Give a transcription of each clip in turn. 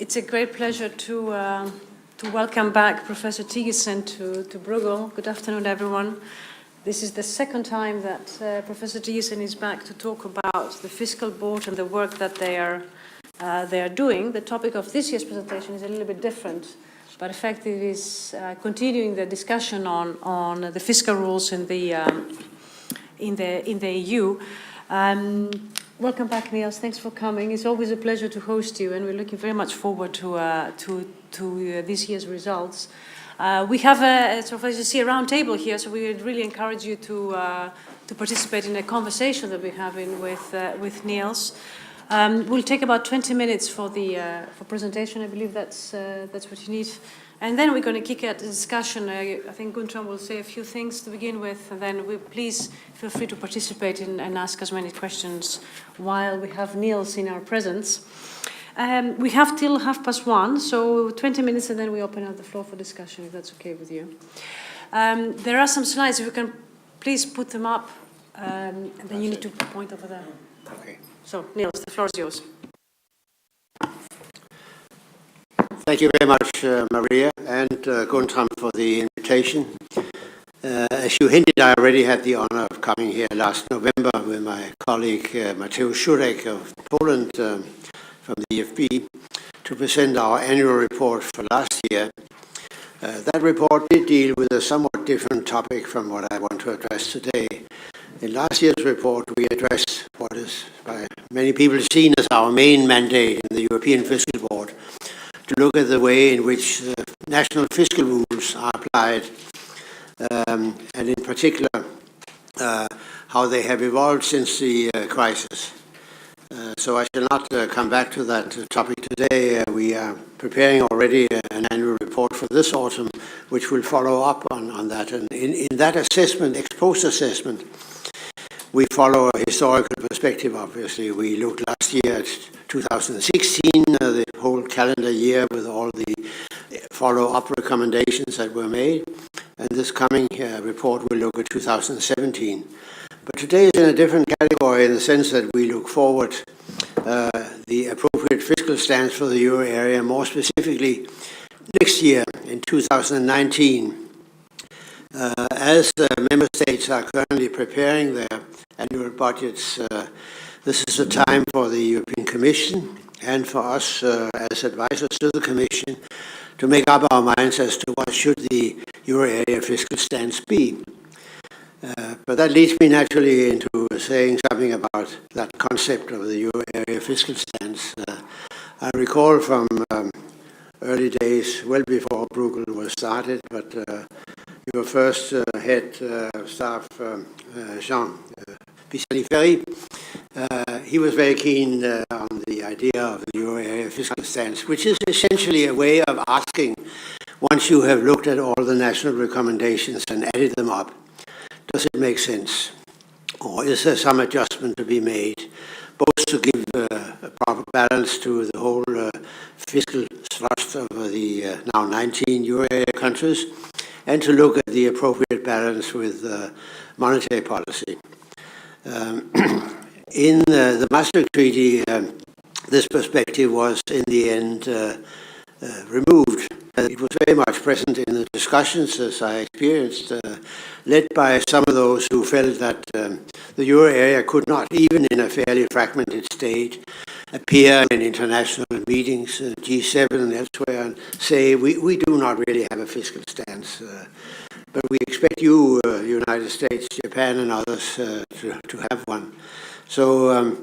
It's a great pleasure to welcome back Professor Thygesen to Bruegel. Good afternoon, everyone. This is the second time that Professor Thygesen is back to talk about the Fiscal Board and the work that they are doing. The topic of this year's presentation is a little bit different, but effectively it is continuing the discussion on the fiscal rules in the EU. Welcome back, Niels. Thanks for coming. It's always a pleasure to host you, and we're looking very much forward to this year's results. We have as you see, a round table here, so we would really encourage you to participate in a conversation that we're having with Niels. We'll take about 20 minutes for presentation. I believe that's what you need. And then we're going to kick out the discussion. I think Guntram will say a few things to begin with, and then please feel free to participate and ask as many questions while we have Niels in our presence. We have till 1:30, so 20 minutes, and then we open up the floor for discussion, if that's okay with you. There are some slides. If you can please put them up, and then you need to point over there. Okay. So, Niels, the floor is yours. Thank you very much, Maria and Guntram, for the invitation. As you hinted, I already had the honor of coming here last November with my colleague Mateusz Szurek of Poland from the EFB to present our annual report for last year. That report did deal with a somewhat different topic from what I want to address today. In last year's report, we addressed what is by many people seen as our main mandate in the European Fiscal Board, to look at the way in which national fiscal rules are applied, and in particular, how they have evolved since the crisis. So I shall not come back to that topic today. We are preparing already an annual report for this autumn, which will follow up on that. And in that assessment, ex-post assessment, we follow a historical perspective, obviously. We looked last year at 2016, the whole calendar year, with all the follow-up recommendations that were made. And this coming report will look at 2017. But today is in a different category in the sense that we look forward the appropriate fiscal stance for the euro area, more specifically next year in 2019. As member states are currently preparing their annual budgets, this is the time for the European Commission and for us as advisors to the Commission to make up our minds as to what should the euro area fiscal stance be. But that leads me naturally into saying something about that concept of the euro area fiscal stance. I recall from early days, well before Bruegel was started, but your first head of staff, Jean Pisani-Ferry, he was very keen on the idea of the euro area fiscal stance, which is essentially a way of asking, once you have looked at all the national recommendations and added them up, does it make sense? Or is there some adjustment to be made, both to give a proper balance to the whole fiscal thrust of the now 19 euro area countries, and to look at the appropriate balance with monetary policy? In the Maastricht Treaty, this perspective was in the end removed. It was very much present in the discussions, as I experienced, led by some of those who felt that the euro area could not, even in a fairly fragmented state, appear in international meetings, G7 and elsewhere, and say, we do not really have a fiscal stance. But we expect you, United States, Japan, and others to have one. So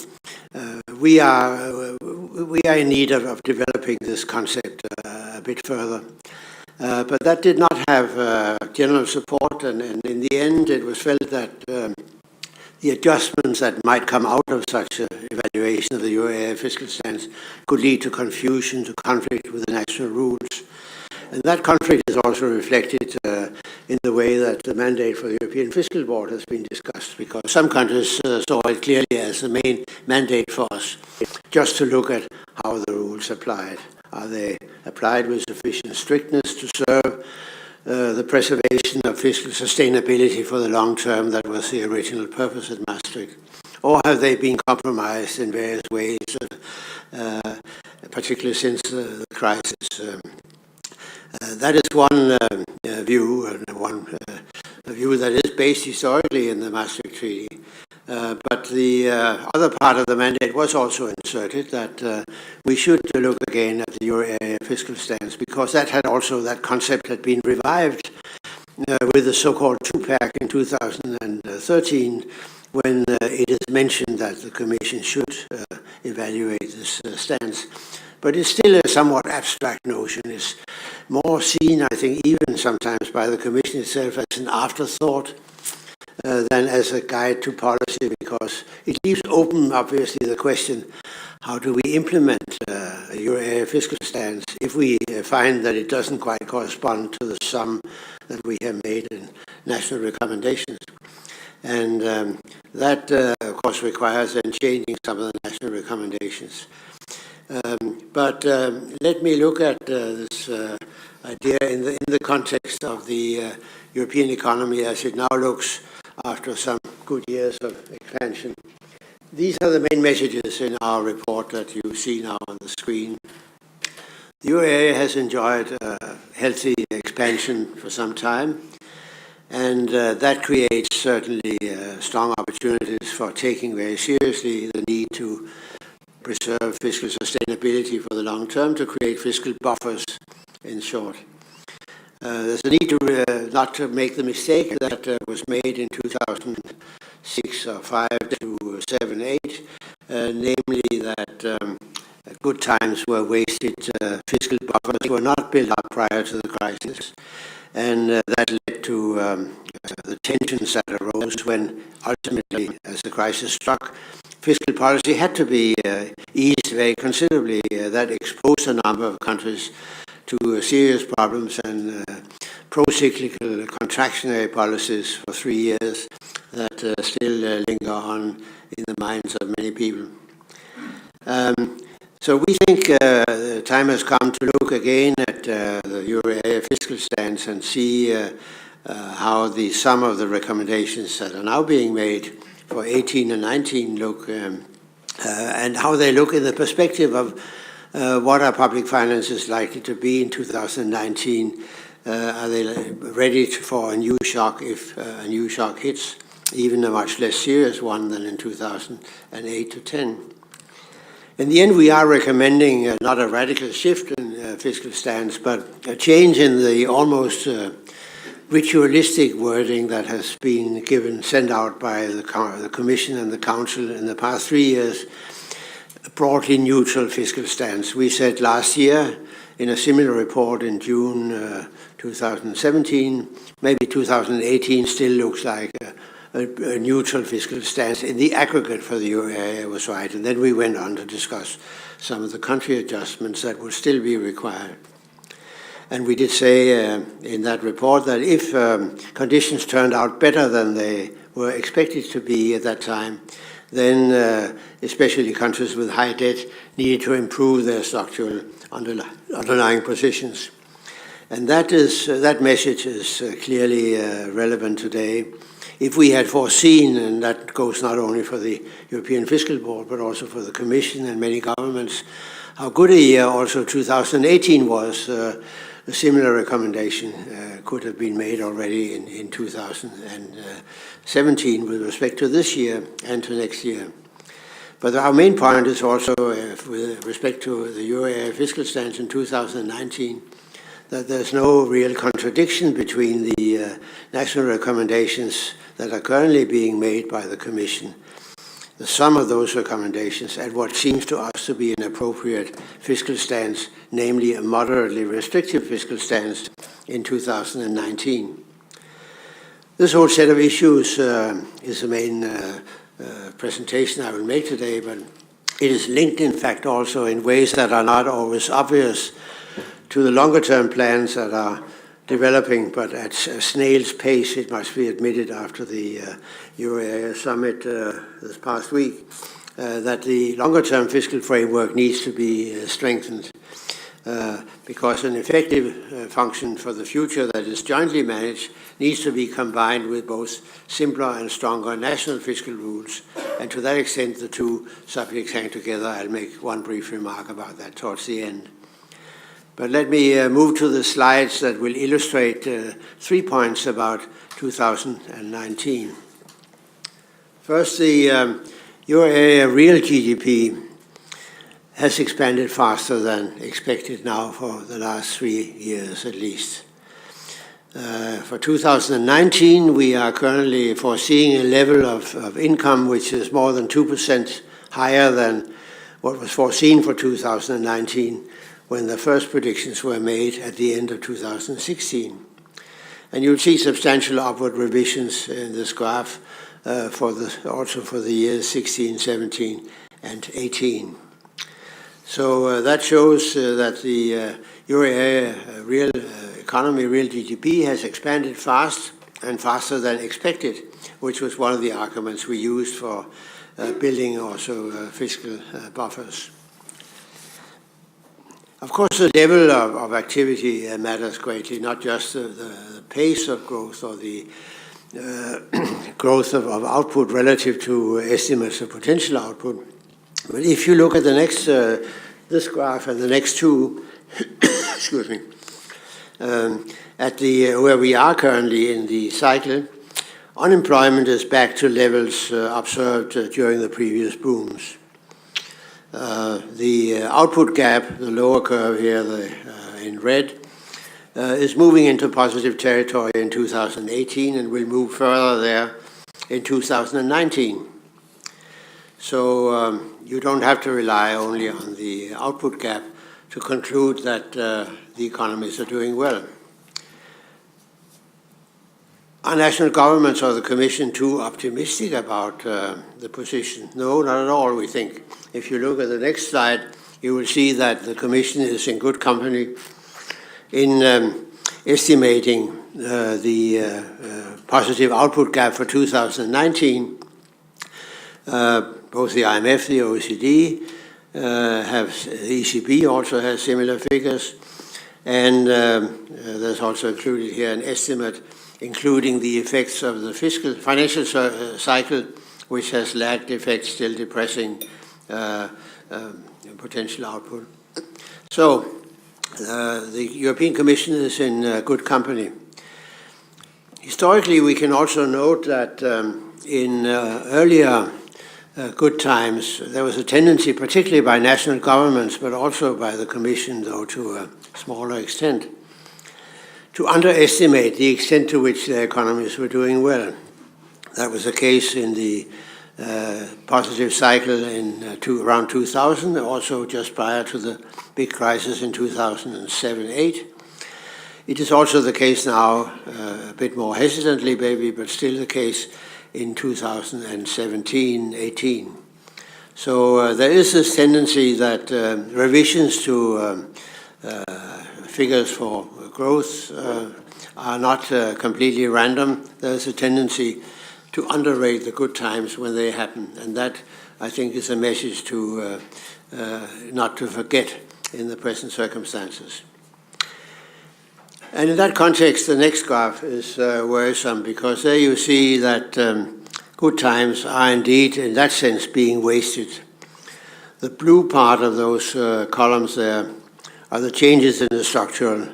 we are in need of developing this concept a bit further. But that did not have general support, and in the end it was felt that the adjustments that might come out of such an evaluation of the euro area fiscal stance could lead to confusion, to conflict with the national rules. And that conflict is also reflected in the way that the mandate for the European Fiscal Board has been discussed, because some countries saw it clearly as the main mandate for us, just to look at how the rules applied. Are they applied with sufficient strictness to serve the preservation of fiscal sustainability for the long term? That was the original purpose at Maastricht. Or have they been compromised in various ways, particularly since the crisis. That is one view, and a view that is based historically in the Maastricht Treaty. But the other part of the mandate was also inserted, that we should look again at the euro area fiscal stance, because that concept had been revived with the so-called two-pack in 2013, when it is mentioned that the Commission should evaluate this stance. But it's still a somewhat abstract notion. It's more seen, I think, even sometimes by the Commission itself as an afterthought than as a guide to policy, because it leaves open, obviously, the question, how do we implement a euro area fiscal stance if we find that it doesn't quite correspond to the sum that we have made in national recommendations? And that, of course, requires then changing some of the national recommendations. But let me look at this idea in the context of the European economy as it now looks after some good years of expansion. These are the main messages in our report that you see now on the screen. The euro area has enjoyed healthy expansion for some time, and that creates certainly strong opportunities for taking very seriously the need to preserve fiscal sustainability for the long term, to create fiscal buffers, in short. There's a need to not to make the mistake that was made in 2006 or 5 to 7, 8, namely that good times were wasted, fiscal buffers were not built up prior to the crisis, and that led to the tensions that arose when ultimately, as the crisis struck, fiscal policy had to be eased very considerably. That exposed a number of countries to serious problems and pro-cyclical contractionary policies for 3 years that still linger on in the minds of many people. So we think the time has come to look again at the euro area fiscal stance and see how the sum of the recommendations that are now being made for 18 and 19 look, and how they look in the perspective of what are public finances likely to be in 2019. Are they ready for a new shock if a new shock hits, even a much less serious one than in 2008 to 10? In the end, we are recommending not a radical shift in fiscal stance, but a change in the almost ritualistic wording that has been sent out by the Commission and the Council in the past 3 years, a broadly neutral fiscal stance. We said last year in a similar report in June 2017, maybe 2018 still looks like a neutral fiscal stance in the aggregate for the euro area was right. And then we went on to discuss some of the country adjustments that would still be required. And we did say in that report that if conditions turned out better than they were expected to be at that time, then especially countries with high debt needed to improve their structural underlying positions. And that message is clearly relevant today. If we had foreseen, and that goes not only for the European Fiscal Board, but also for the Commission and many governments, how good a year also 2018 was, a similar recommendation could have been made already in 2017 with respect to this year and to next year. But our main point is also, with respect to the euro area fiscal stance in 2019, that there's no real contradiction between the national recommendations that are currently being made by the Commission, the sum of those recommendations, and what seems to us to be an appropriate fiscal stance, namely a moderately restrictive fiscal stance in 2019. This whole set of issues is the main presentation I will make today, but it is linked, in fact, also in ways that are not always obvious to the longer-term plans that are developing, but at a snail's pace, it must be admitted, after the Euro Area Summit this past week, that the longer-term fiscal framework needs to be strengthened. because an effective function for the future that is jointly managed needs to be combined with both simpler and stronger national fiscal rules. And to that extent, the two subjects hang together. I'll make one brief remark about that towards the end. But let me move to the slides that will illustrate 3 points about 2019. First, the euro area real GDP has expanded faster than expected now for the last 3 years at least. For 2019, we are currently foreseeing a level of income which is more than 2% higher than what was foreseen for 2019 when the first predictions were made at the end of 2016. And you'll see substantial upward revisions in this graph also for the years 16, 17, and 18. So that shows that the euro area real economy, real GDP, has expanded fast and faster than expected, which was one of the arguments we used for building also fiscal buffers. Of course, the level of activity matters greatly, not just the pace of growth or the growth of output relative to estimates of potential output. But if you look at the next, this graph and the next two, excuse me, at where we are currently in the cycle, unemployment is back to levels observed during the previous booms. The output gap, the lower curve here in red, is moving into positive territory in 2018 and will move further there in 2019. So you don't have to rely only on the output gap to conclude that the economies are doing well. Are national governments or the Commission too optimistic about the position? No, not at all, we think. If you look at the next slide, you will see that the Commission is in good company in estimating the positive output gap for 2019. Both the IMF, the OECD, the ECB also has similar figures, and there's also included here an estimate including the effects of the financial cycle, which has lagged effects still depressing potential output. So the European Commission is in good company. Historically, we can also note that in earlier good times, there was a tendency, particularly by national governments, but also by the Commission, though to a smaller extent, to underestimate the extent to which their economies were doing well. That was the case in the positive cycle in around 2000, also just prior to the big crisis in 2007-8. It is also the case now, a bit more hesitantly maybe, but still the case in 2017-18. So there is this tendency that revisions to figures for growth are not completely random. There's a tendency to underrate the good times when they happen, and that, I think, is a message to not to forget in the present circumstances. And in that context, the next graph is worrisome, because there you see that good times are indeed, in that sense, being wasted. The blue part of those columns there are the changes in the structural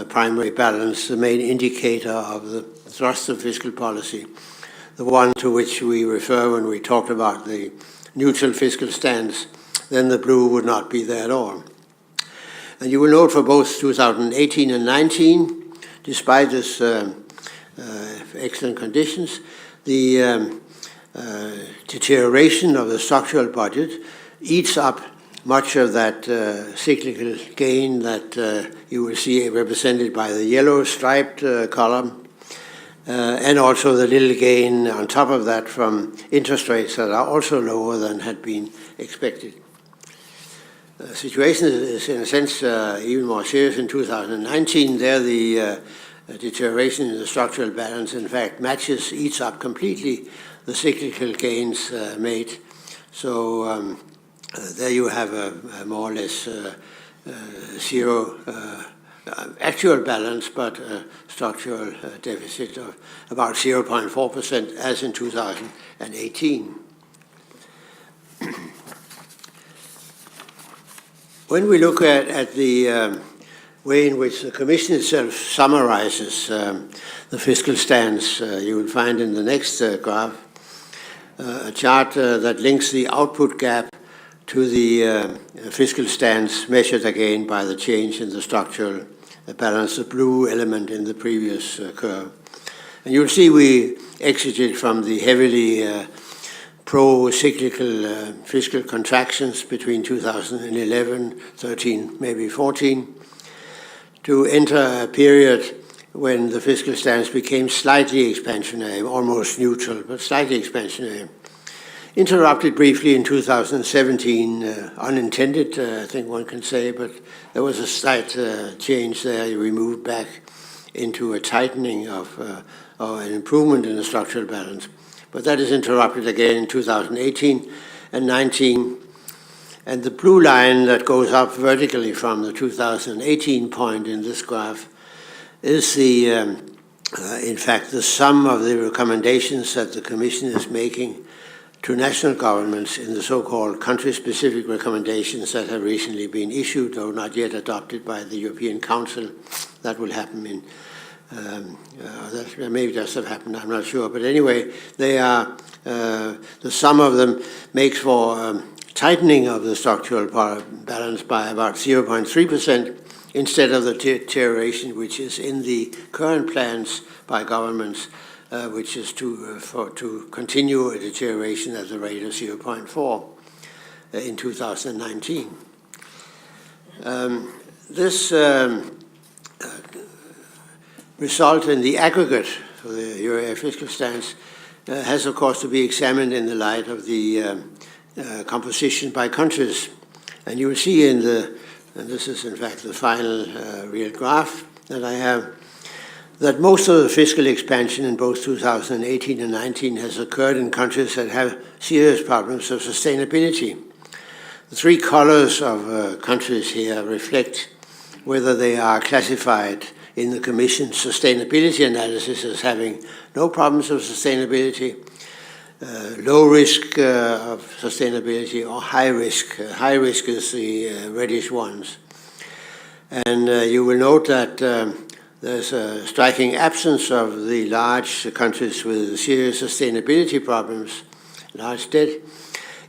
primary balance, the main indicator of the thrust of fiscal policy, the one to which we refer when we talked about the neutral fiscal stance. Then the blue would not be there at all. And you will note for both 2018 and 19, despite this excellent conditions, the deterioration of the structural budget eats up much of that cyclical gain that you will see represented by the yellow striped column, and also the little gain on top of that from interest rates that are also lower than had been expected. The situation is, in a sense, even more serious in 2019. There, the deterioration in the structural balance, in fact, eats up completely the cyclical gains made. So there you have a more or less zero actual balance, but a structural deficit of about 0.4% as in 2018. When we look at the way in which the Commission itself summarizes the fiscal stance, you will find in the next graph a chart that links the output gap to the fiscal stance measured again by the change in the structural balance, the blue element in the previous curve. And you'll see we exited from the heavily pro-cyclical fiscal contractions between 2011, 13, maybe 14, to enter a period when the fiscal stance became slightly expansionary, almost neutral, but slightly expansionary. Interrupted briefly in 2017, unintended, I think one can say, but there was a slight change there. We moved back into a tightening of, or an improvement in the structural balance. But that is interrupted again in 2018 and 19. And the blue line that goes up vertically from the 2018 point in this graph is the, in fact, the sum of the recommendations that the Commission is making to national governments in the so-called country-specific recommendations that have recently been issued, though not yet adopted by the European Council. That will happen in, that may just have happened, I'm not sure. But anyway, they are, the sum of them makes for tightening of the structural balance by about 0.3% instead of the deterioration which is in the current plans by governments, which is to continue a deterioration at the rate of 0.4 in 2019. This result in the aggregate for the euro area fiscal stance has, of course, to be examined in the light of the composition by countries. And you will see in the, and this is in fact the final real graph that I have, that most of the fiscal expansion in both 2018 and 19 has occurred in countries that have serious problems of sustainability. The three colors of countries here reflect whether they are classified in the Commission's sustainability analysis as having no problems of sustainability, low risk of sustainability, or high risk. High risk is the reddish ones. And you will note that there's a striking absence of the large countries with serious sustainability problems, large debt,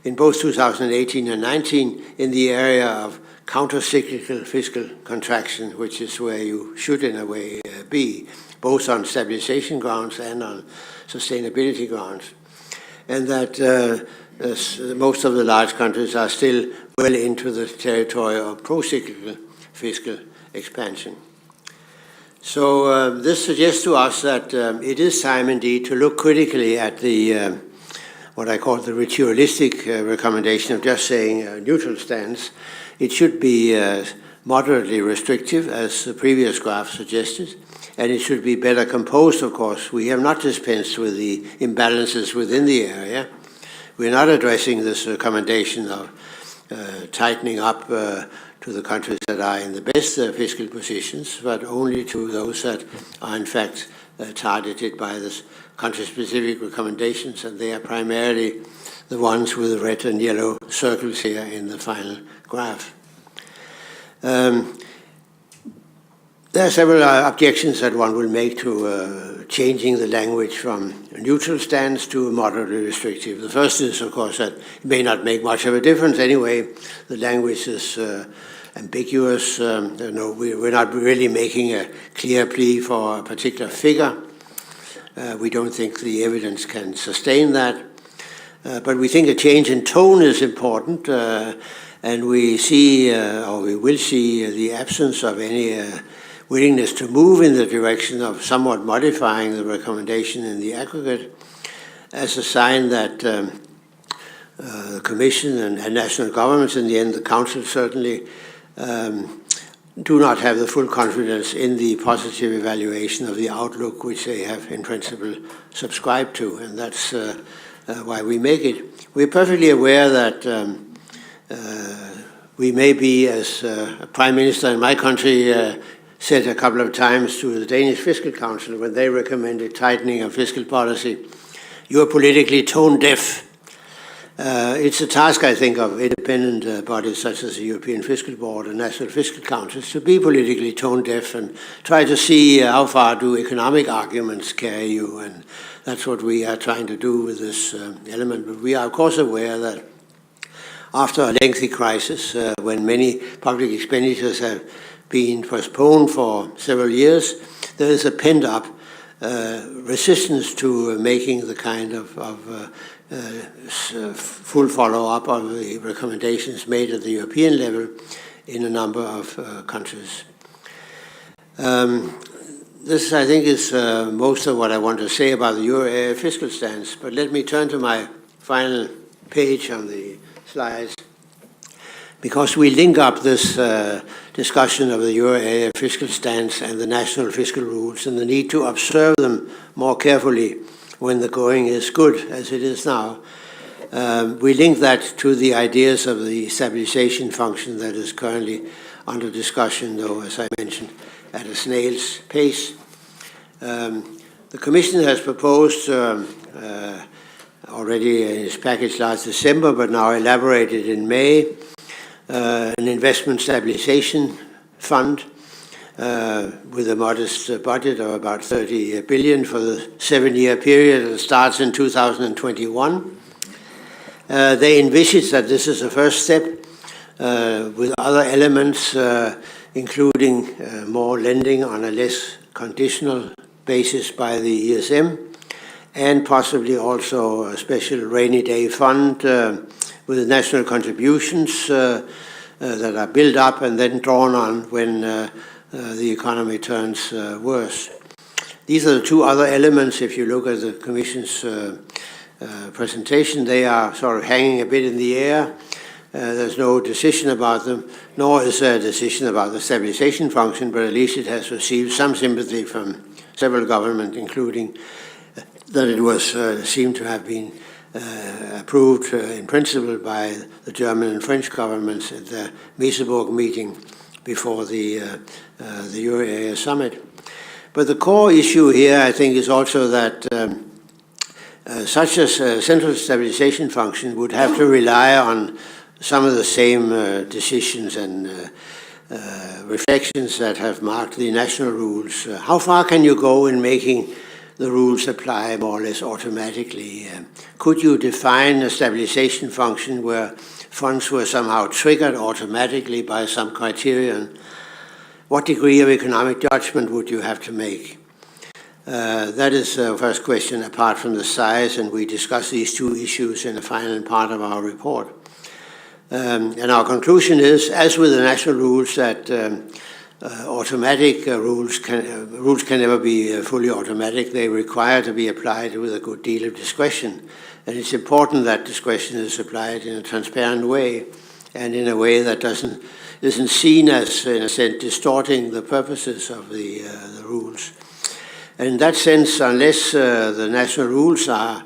in both 2018 and 19 in the area of counter-cyclical fiscal contraction, which is where you should in a way be, both on stabilization grounds and on sustainability grounds. And that most of the large countries are still well into the territory of pro-cyclical fiscal expansion. So this suggests to us that it is time indeed to look critically at the what I call the ritualistic recommendation of just saying a neutral stance. It should be moderately restrictive, as the previous graph suggested, and it should be better composed, of course. We have not dispensed with the imbalances within the area. We're not addressing this recommendation of tightening up to the countries that are in the best fiscal positions, but only to those that are in fact targeted by this country-specific recommendations, and they are primarily the ones with the red and yellow circles here in the final graph. There are several objections that one will make to changing the language from a neutral stance to a moderately restrictive. The first is, of course, that it may not make much of a difference anyway. The language is ambiguous. We're not really making a clear plea for a particular figure. We don't think the evidence can sustain that. But we think a change in tone is important, and we see, or we will see, the absence of any willingness to move in the direction of somewhat modifying the recommendation in the aggregate as a sign that the Commission and national governments, in the end the Council certainly, do not have the full confidence in the positive evaluation of the outlook which they have in principle subscribed to, and that's why we make it. We're perfectly aware that we may be, as a Prime Minister in my country said a couple of times to the Danish Fiscal Council when they recommended tightening of fiscal policy, you are politically tone deaf. It's a task, I think, of independent bodies such as the European Fiscal Board and National Fiscal Councils to be politically tone deaf and try to see how far do economic arguments carry you, and that's what we are trying to do with this element. But we are, of course, aware that after a lengthy crisis, when many public expenditures have been postponed for several years, there is a pent-up resistance to making the kind of full follow-up of the recommendations made at the European level in a number of countries. This, I think, is most of what I want to say about the euro area fiscal stance, but let me turn to my final page on the slides, because we link up this discussion of the euro area fiscal stance and the national fiscal rules and the need to observe them more carefully when the going is good, as it is now. We link that to the ideas of the stabilization function that is currently under discussion, though, as I mentioned, at a snail's pace. The Commission has proposed already in its package last December, but now elaborated in May, an investment stabilization fund with a modest budget of about 30 billion for the 7-year period that starts in 2021. They envisage that this is a first step with other elements, including more lending on a less conditional basis by the ESM, and possibly also a special rainy day fund with national contributions that are built up and then drawn on when the economy turns worse. These are the two other elements. If you look at the Commission's presentation, they are sort of hanging a bit in the air. There's no decision about them, nor is there a decision about the stabilization function, but at least it has received some sympathy from several governments, including that it was seemed to have been approved in principle by the German and French governments at the Meseberg meeting before the Euro area summit. But the core issue here, I think, is also that such a central stabilization function would have to rely on some of the same decisions and reflections that have marked the national rules. How far can you go in making the rules apply more or less automatically? Could you define a stabilization function where funds were somehow triggered automatically by some criterion? What degree of economic judgment would you have to make? That is the first question, apart from the size, and we discuss these two issues in the final part of our report. And our conclusion is, as with the national rules, that automatic rules can never be fully automatic. They require to be applied with a good deal of discretion. And it's important that discretion is applied in a transparent way and in a way that isn't seen as, in a sense, distorting the purposes of the rules. And in that sense, unless the national rules are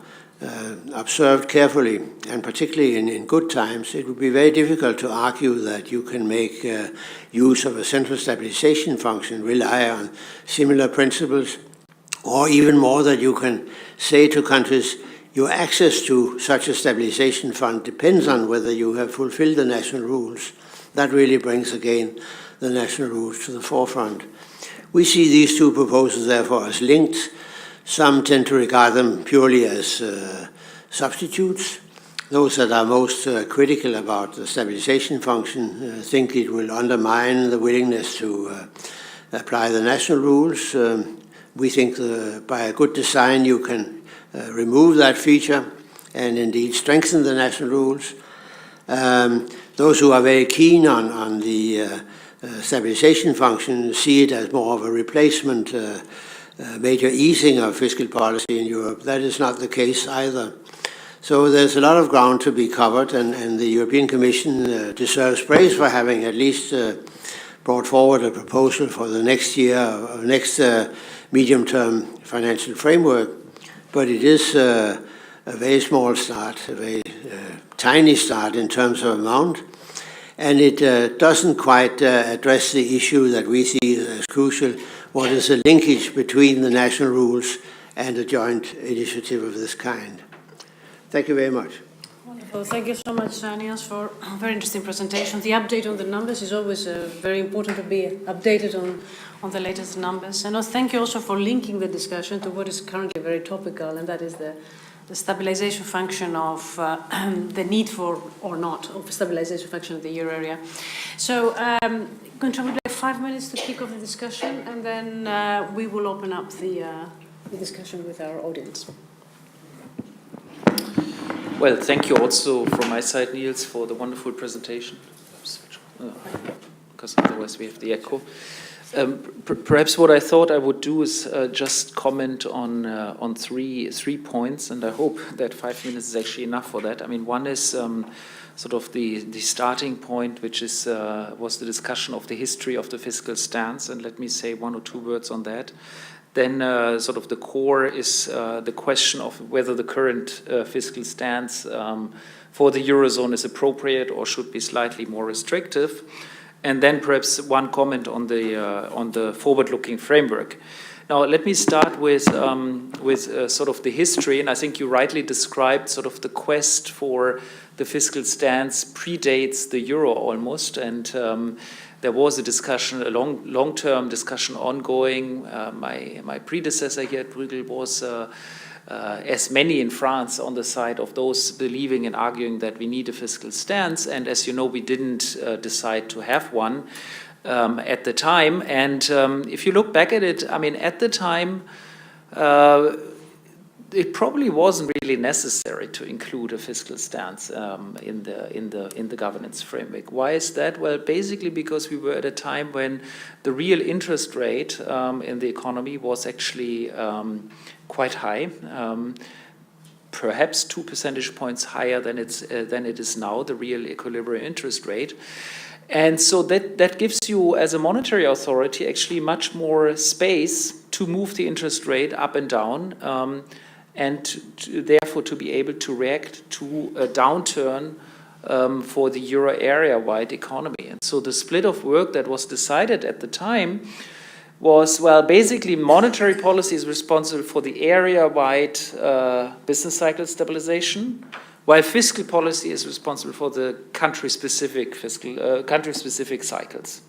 observed carefully, and particularly in good times, it would be very difficult to argue that you can make use of a central stabilization function, rely on similar principles, or even more, that you can say to countries, your access to such a stabilization fund depends on whether you have fulfilled the national rules. That really brings, again, the national rules to the forefront. We see these two proposals, therefore, as linked. Some tend to regard them purely as substitutes. Those that are most critical about the stabilization function think it will undermine the willingness to apply the national rules. We think by a good design you can remove that feature and indeed strengthen the national rules. Those who are very keen on the stabilization function see it as more of a replacement, major easing of fiscal policy in Europe. That is not the case either. So there's a lot of ground to be covered, and the European Commission deserves praise for having at least brought forward a proposal for the next year, next medium-term financial framework. But it is a very small start, a very tiny start in terms of amount. and it doesn't quite address the issue that we see as crucial. What is the linkage between the national rules and a joint initiative of this kind? Thank you very much. Wonderful. Thank you so much, Niels, for a very interesting presentation. The update on the numbers is always very important to be updated on the latest numbers. And thank you also for linking the discussion to what is currently very topical, and that is the stabilization function of the need for, or not, of stabilization function of the euro area. So going to have 5 minutes to kick off the discussion, and then we will open up the discussion with our audience. Well, thank you also from my side, Niels, for the wonderful presentation, because otherwise we have the echo. Perhaps what I thought I would do is just comment on three points, and I hope that 5 minutes is actually enough for that. I mean, one is sort of the starting point, which is was the discussion of the history of the fiscal stance, and let me say one or two words on that. Then sort of the core is the question of whether the current fiscal stance for the Eurozone is appropriate or should be slightly more restrictive. And then perhaps one comment on the forward-looking framework. Now, let me start with sort of the history, and I think you rightly described sort of the quest for the fiscal stance predates the euro almost, and there was a discussion, a long-term discussion ongoing. My predecessor here at Bruegel was, as many in France, on the side of those believing and arguing that we need a fiscal stance. And as you know, we didn't decide to have one at the time. And if you look back at it, I mean, at the time, it probably wasn't really necessary to include a fiscal stance in the governance framework. Why is that? Well, basically because we were at a time when the real interest rate in the economy was actually quite high, perhaps 2 percentage points higher than it is now, the real equilibrium interest rate. And so that gives you, as a monetary authority, actually much more space to move the interest rate up and down, and therefore to be able to react to a downturn for the euro area-wide economy. And so the split of work that was decided at the time was, well, basically monetary policy is responsible for the area-wide business cycle stabilization, while fiscal policy is responsible for the country-specific cycles.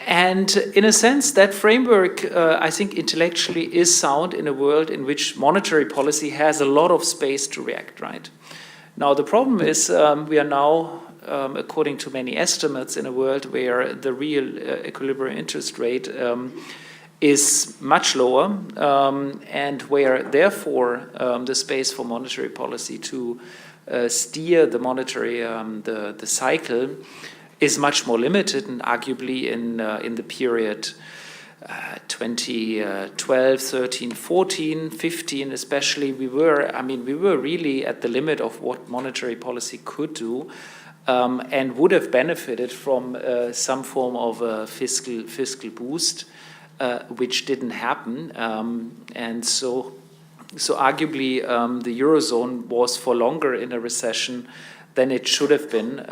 And in a sense, that framework, I think, intellectually is sound in a world in which monetary policy has a lot of space to react, right? Now, the problem is we are now, according to many estimates, in a world where the real equilibrium interest rate is much lower, and where, therefore, the space for monetary policy to steer the monetary, the cycle, is much more limited, and arguably in the period 2012, 13, 14, 15 especially, we were really at the limit of what monetary policy could do, and would have benefited from some form of a fiscal boost, which didn't happen, and so arguably the Eurozone was for longer in a recession than it should have been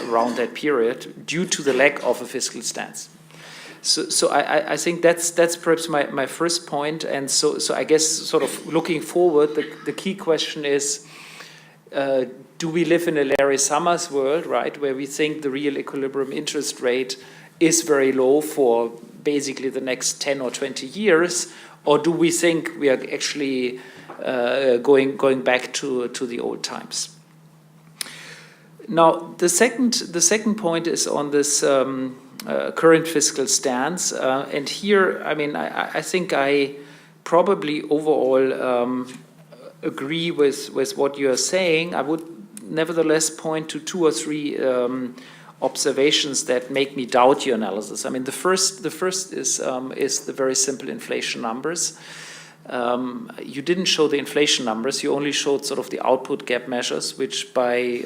around that period due to the lack of a fiscal stance. So I think that's perhaps my first point. And so I guess sort of looking forward, the key question is, do we live in a Larry Summers world, right, where we think the real equilibrium interest rate is very low for basically the next 10 or 20 years, or do we think we are actually going back to the old times? Now, the second point is on this current fiscal stance, and here, I mean, I think I probably overall agree with what you are saying. I would nevertheless point to two or three observations that make me doubt your analysis. I mean, the first is the very simple inflation numbers. You didn't show the inflation numbers. You only showed sort of the output gap measures, which by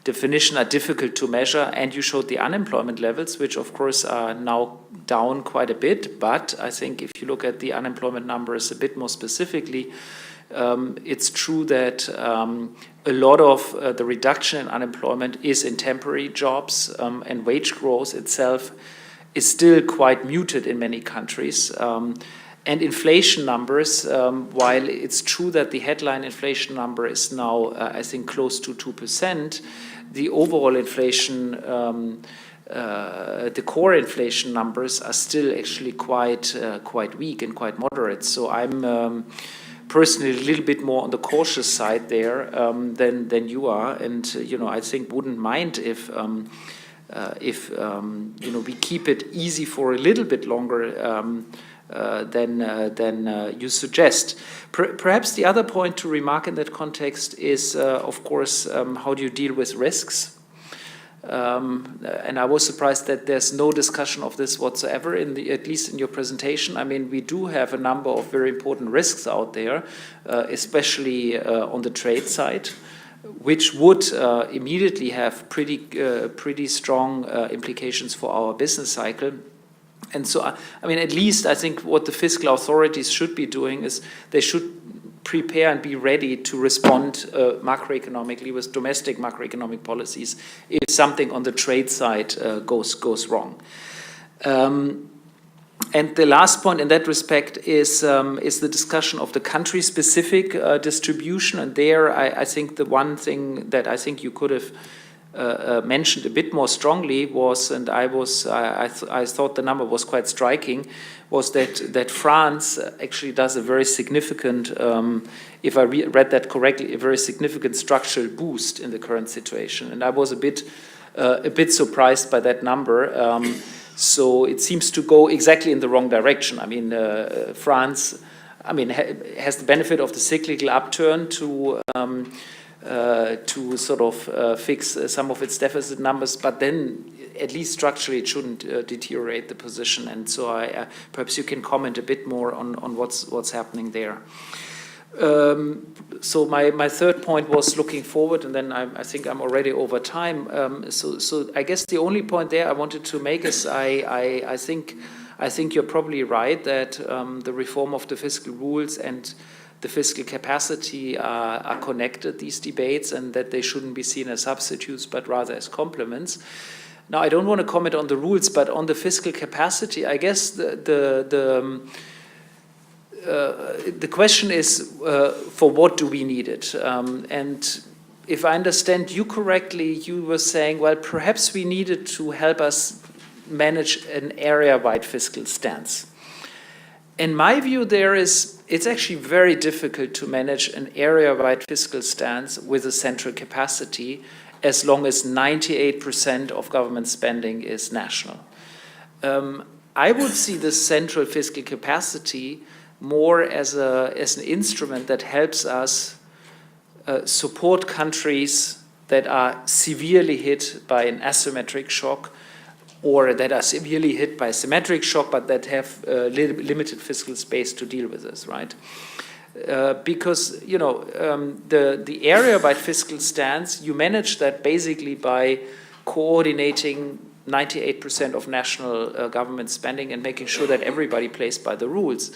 definition are difficult to measure. And you showed the unemployment levels, which of course are now down quite a bit. But I think if you look at the unemployment numbers a bit more specifically, It's true that a lot of the reduction in unemployment is in temporary jobs, and wage growth itself is still quite muted in many countries. And inflation numbers, while it's true that the headline inflation number is now, I think, close to 2%, the overall inflation, the core inflation numbers are still actually quite weak and quite moderate. So I'm personally a little bit more on the cautious side there than you are, and I think wouldn't mind if we keep it easy for a little bit longer than you suggest. Perhaps the other point to remark in that context is, of course, how do you deal with risks? And I was surprised that there's no discussion of this whatsoever, at least in your presentation. I mean, we do have a number of very important risks out there, especially on the trade side, which would immediately have pretty strong implications for our business cycle. And so, I mean, at least I think what the fiscal authorities should be doing is they should prepare and be ready to respond macroeconomically with domestic macroeconomic policies if something on the trade side goes wrong. And the last point in that respect is the discussion of the country-specific distribution. And there, I think the one thing that I think you could have mentioned a bit more strongly was, and I thought the number was quite striking, was that France actually does a very significant, if I read that correctly, a very significant structural boost in the current situation. And I was a bit surprised by that number. So it seems to go exactly in the wrong direction. I mean, France, has the benefit of the cyclical upturn to sort of fix some of its deficit numbers, but then at least structurally it shouldn't deteriorate the position. And so perhaps you can comment a bit more on what's happening there. So my third point was looking forward, and then I think I'm already over time. So I guess the only point there I wanted to make is I think you're probably right that the reform of the fiscal rules and the fiscal capacity are connected, these debates, and that they shouldn't be seen as substitutes, but rather as complements. Now, I don't want to comment on the rules, but on the fiscal capacity, I guess the question is, for what do we need it? And if I understand you correctly, you were saying, well, perhaps we need it to help us manage an area-wide fiscal stance. In my view, it's actually very difficult to manage an area-wide fiscal stance with a central capacity as long as 98% of government spending is national. I would see the central fiscal capacity more as an instrument that helps us support countries that are severely hit by an asymmetric shock, or that are severely hit by a symmetric shock, but that have limited fiscal space to deal with this, right? Because, the area-wide fiscal stance, you manage that basically by coordinating 98% of national government spending and making sure that everybody plays by the rules.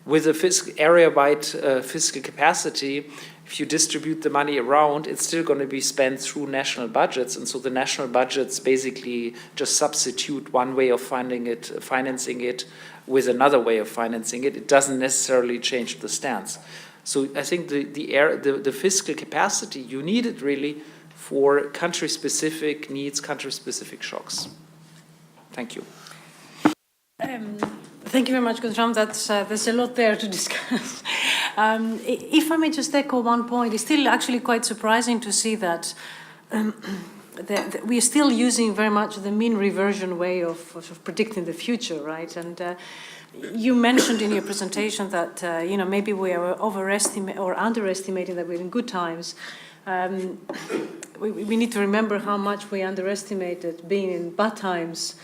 With a area-wide fiscal capacity, if you distribute the money around, it's still going to be spent through national budgets, and so the national budgets basically just substitute one way of financing it with another way of financing it. It doesn't necessarily change the stance. So I think the fiscal capacity, you need it really for country-specific needs, country-specific shocks. Thank you. Thank you very much, Guntram. There's a lot there to discuss. If I may just echo one point, it's still actually quite surprising to see that we are still using very much the mean reversion way of predicting the future, right? And you mentioned in your presentation that maybe we are overestimating or underestimating that we're in good times. We need to remember how much we underestimated being in bad times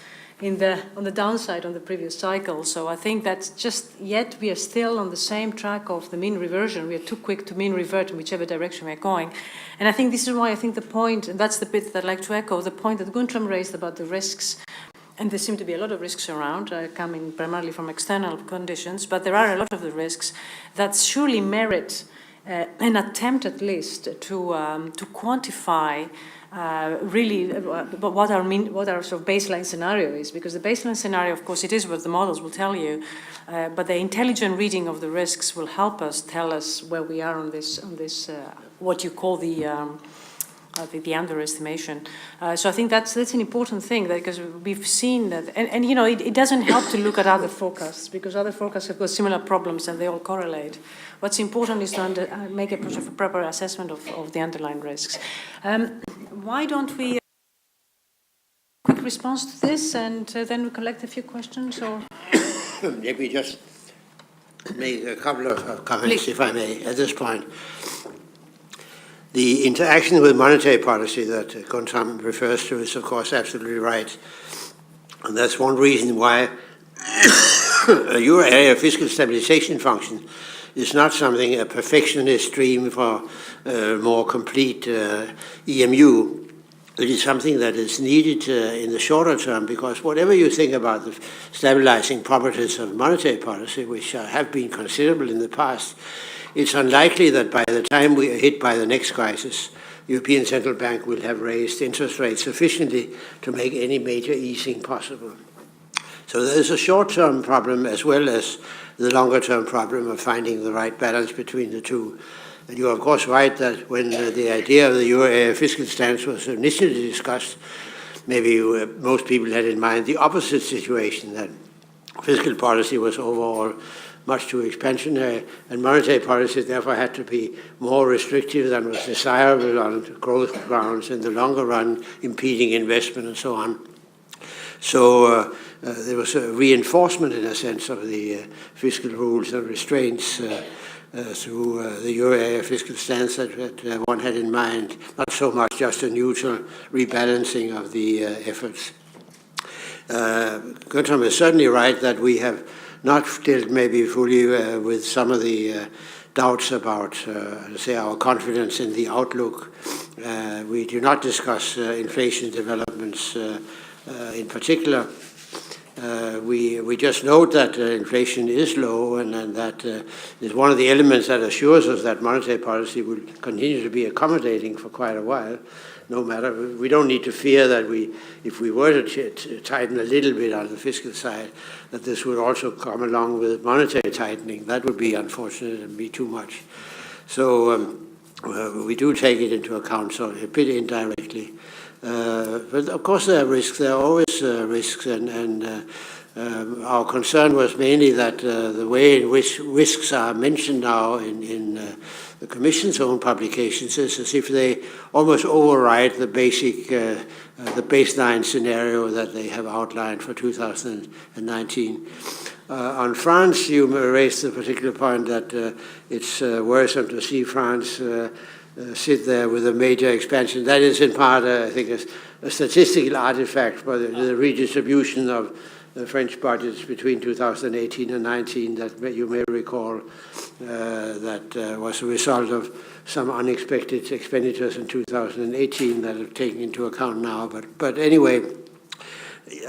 on the downside on the previous cycle. So I think that's just yet we are still on the same track of the mean reversion. We are too quick to mean revert in whichever direction we're going. And I think this is why I think the point, and that's the bit that I'd like to echo, the point that Guntram raised about the risks, and there seem to be a lot of risks around, coming primarily from external conditions, but there are a lot of the risks that surely merit an attempt at least to quantify really what our sort of baseline scenario is, because the baseline scenario, of course, it is what the models will tell you, but the intelligent reading of the risks will help us tell us where we are on this what you call the underestimation. So I think that's an important thing, because we've seen that, and you know, it doesn't help to look at other forecasts, because other forecasts have got similar problems and they all correlate. What's important is to make a proper assessment of the underlying risks. Why don't we quick response to this, and then we collect a few questions, or? Maybe just make a couple of comments, Please. if I may, at this point. The interaction with monetary policy that Guntram refers to is, of course, absolutely right. And that's one reason why a euro area fiscal stabilization function is not something, a perfectionist dream for more complete EMU. It is something that is needed in the shorter term, because whatever you think about the stabilizing properties of monetary policy, which have been considerable in the past, it's unlikely that by the time we are hit by the next crisis, the European Central Bank will have raised interest rates sufficiently to make any major easing possible. So there's a short-term problem as well as the longer-term problem of finding the right balance between the two. And you're of course right that when the idea of the euro area fiscal stance was initially discussed, maybe most people had in mind the opposite situation, that fiscal policy was overall much too expansionary, and monetary policy therefore had to be more restrictive than was desirable on growth grounds in the longer run, impeding investment and so on. So there was a reinforcement, in a sense, of the fiscal rules and restraints through the euro area fiscal stance that one had in mind, not so much just a neutral rebalancing of the efforts. Guntram is certainly right that we have not dealt maybe fully with some of the doubts about, say, our confidence in the outlook. We do not discuss inflation developments in particular. We just note that inflation is low, and that is one of the elements that assures us that monetary policy will continue to be accommodating for quite a while. No matter, we don't need to fear that if we were to tighten a little bit on the fiscal side, that this would also come along with monetary tightening. That would be unfortunate and be too much. So we do take it into account, so a bit indirectly. But of course there are risks. There are always risks, and our concern was mainly that the way in which risks are mentioned now in the Commission's own publications is as if they almost override the basic, the baseline scenario that they have outlined for 2019. On France, you raised the particular point that it's worrisome to see France sit there with a major expansion. That is in part, I think, a statistical artifact for the redistribution of the French budgets between 2018 and 19 that you may recall that was a result of some unexpected expenditures in 2018 that are taken into account now. But anyway,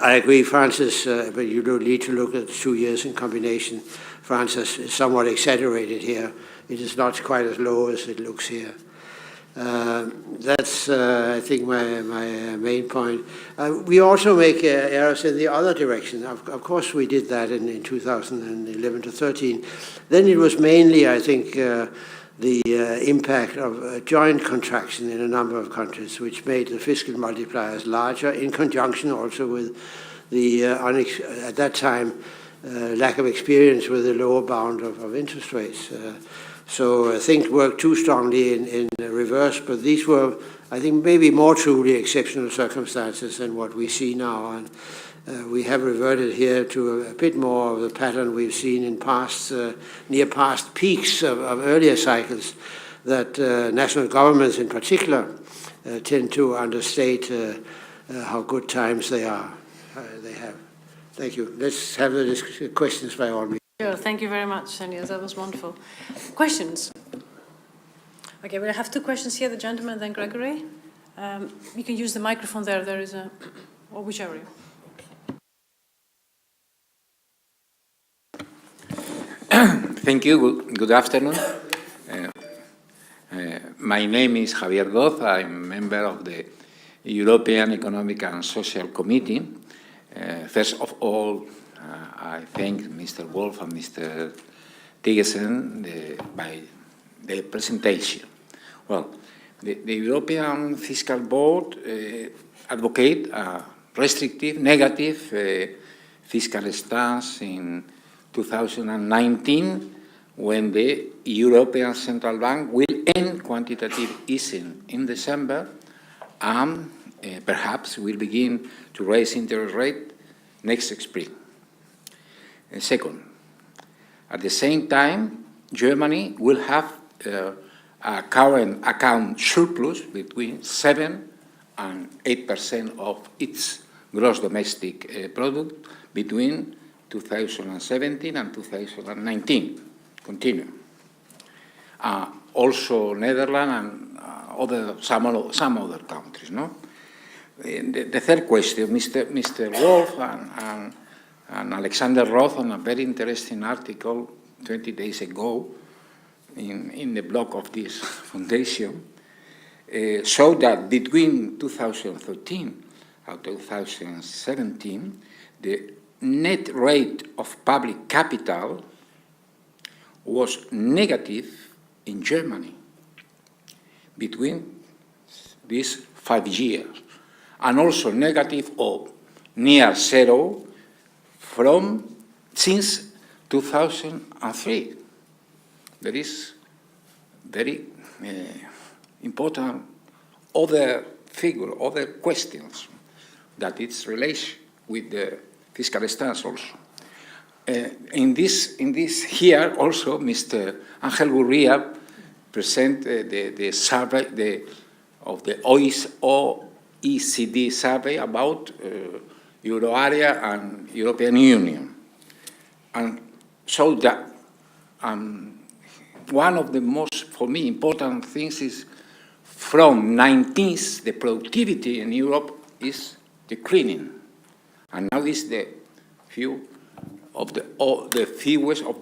I agree, France is, but you don't need to look at the 2 years in combination. France is somewhat exaggerated here. It is not quite as low as it looks here. That's, I think, my main point. We also make errors in the other direction. Of course, we did that in 2011 to 13. Then it was mainly, I think, the impact of joint contraction in a number of countries, which made the fiscal multipliers larger, in conjunction also with the, at that time, lack of experience with the lower bound of interest rates. So things worked too strongly in reverse, but these were, I think, maybe more truly exceptional circumstances than what we see now. And we have reverted here to a bit more of the pattern we've seen in past, near past peaks of earlier cycles, that national governments in particular tend to understate how good times they have. Thank you. Let's have the questions by all means. Sure, thank you very much, Senja. That was wonderful. Questions? Okay, we'll have two questions here, the gentleman, then Gregory. You can use the microphone there. There is a, or whichever. Thank you. Good afternoon. My name is Javier Goz. I'm a member of the European Economic and Social Committee. First of all, I thank Mr. Wolf and Mr. Thygesen by the presentation. Well, the European Fiscal Board advocate a restrictive, negative fiscal stance in 2019 when the European Central Bank will end quantitative easing in December and perhaps will begin to raise interest rate next spring. And second, at the same time, Germany will have a current account surplus between 7 and 8% of its gross domestic product between 2017 and 2019. Continue. Also Netherlands and some other countries. No? The third question, Mr. Wolf and Alexander Roth on a very interesting article 20 days ago in the blog of this foundation showed that between 2013 and 2017, the net rate of public capital was negative in Germany between these 5 years, and also negative or near zero since 2003. There is very important other figure, other questions that it's related with the fiscal stance also. In this here also, Mr. Angel Gurria presented the survey of the OECD survey about Euro area and European Union, and showed that one of the most, for me, important things is from 19th, the productivity in Europe is declining, and now is the fewest of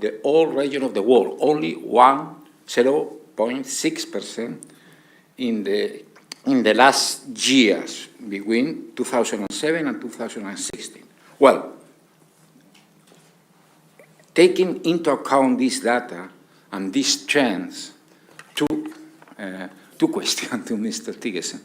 the whole region of the world, only 0.6% in the last years between 2007 and 2016. Well, taking into account this data and these trends, two questions to Mr. Thygesen.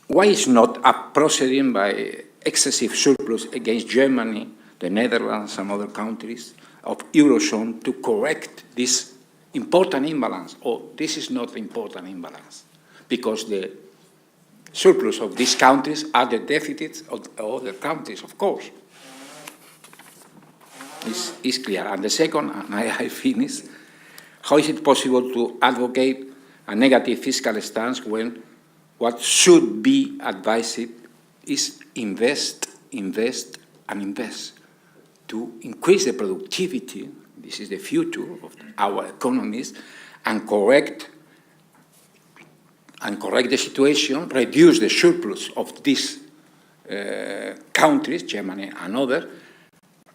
Why is not a proceeding by excessive surplus against Germany, the Netherlands, and other countries of Eurozone to correct this important imbalance? Or this is not important imbalance, because the surplus of these countries are the deficits of other countries, of course. It's clear. And the second, and I finish, how is it possible to advocate a negative fiscal stance when what should be advised is invest, invest, and invest to increase the productivity? This is the future of our economies, and correct the situation, reduce the surplus of these countries, Germany and others,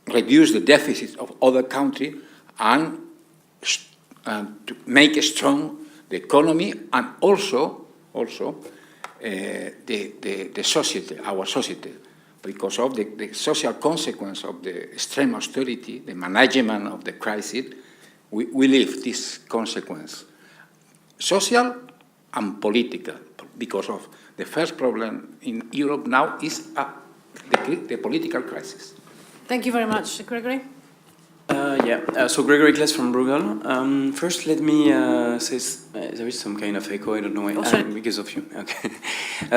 reduce the deficit of other countries, and to make strong the economy, and also the society, our society, because of the social consequence of the extreme austerity, the management of the crisis. We live this consequence, social and political, because of the first problem in Europe now is the political crisis. Thank you very much. Gregory? So Gregory Kless from Bruegel. First, let me say there is some kind of echo. I don't know why. Oh, sorry. Because of you. Okay.